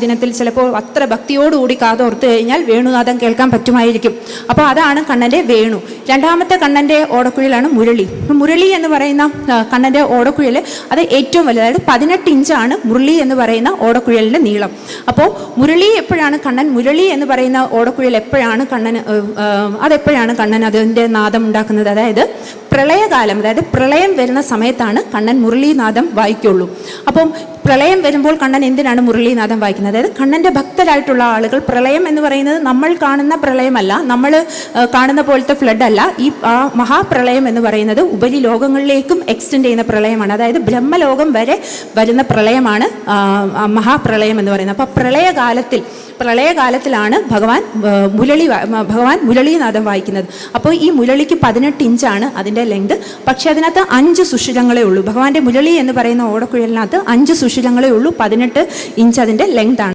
ദിനത്തിൽ ചിലപ്പോൾ അത്ര ഭക്തിയോടുകൂടി കാതോർത്ത് കഴിഞ്ഞാൽ വേണുനാദം കേൾക്കാൻ പറ്റുമായിരിക്കും. അപ്പോൾ അതാണ് കണ്ണൻ്റെ വേണു. രണ്ടാമത്തെ കണ്ണൻ്റെ ഓടക്കുഴലാണ് മുരളി. മുരളി എന്ന് പറയുന്ന കണ്ണൻ്റെ ഓടക്കുഴൽ അത് ഏറ്റവും വലുത്, അതായത് 18 ഇഞ്ചാണ് മുരളി എന്ന് പറയുന്ന ഓടക്കുഴലിൻ്റെ നീളം. അപ്പോൾ മുരളി എപ്പോഴാണ് കണ്ണൻ, മുരളി എന്ന് പറയുന്ന ഓടക്കുഴൽ എപ്പോഴാണ് കണ്ണൻ അതിൻ്റെ നാദം ഉണ്ടാക്കുന്നത്? അതായത് പ്രളയകാലം, അതായത് പ്രളയം വരുന്ന സമയത്താണ് കണ്ണൻ മുരളീനാദം വായിക്കുള്ളൂ. അപ്പം പ്രളയം വരുമ്പോൾ കണ്ണൻ എന്തിനാണ് മുരളീനാദം വായിക്കുന്നത്? അതായത് കണ്ണൻ്റെ ഭക്തരായിട്ടുള്ള ആളുകൾ, പ്രളയം എന്ന് പറയുന്നത് നമ്മൾ കാണുന്ന പ്രളയമല്ല, നമ്മൾ കാണുന്ന പോലത്തെ ഫ്ലഡ് അല്ല. ഈ മഹാപ്രളയം എന്ന് പറയുന്നത് ഉപരിലോകങ്ങളിലേക്കും എക്സ്റ്റെൻഡ് ചെയ്യുന്ന പ്രളയമാണ്. അതായത് ബ്രഹ്മലോകം വരെ വരുന്ന പ്രളയമാണ് മഹാപ്രളയം എന്ന് പറയുന്നത്. അപ്പോൾ പ്രളയകാലത്തിലാണ് ഭഗവാൻ മുരളീനാദം വായിക്കുന്നത്. അപ്പോൾ ഈ മുരളിക്ക് 18 ഇഞ്ചാണ് അതിൻ്റെ ലെങ്ത്. പക്ഷേ അതിനകത്ത് 5 സുഷിരങ്ങളേ ഉള്ളൂ. ഭഗവാന്റെ മുരളി എന്ന് പറയുന്ന ഓടക്കുഴലിനകത്ത് 5 സുഷിരങ്ങളേ ഉള്ളൂ. 18 ഇഞ്ച് അതിൻ്റെ ലെങ്താണ്.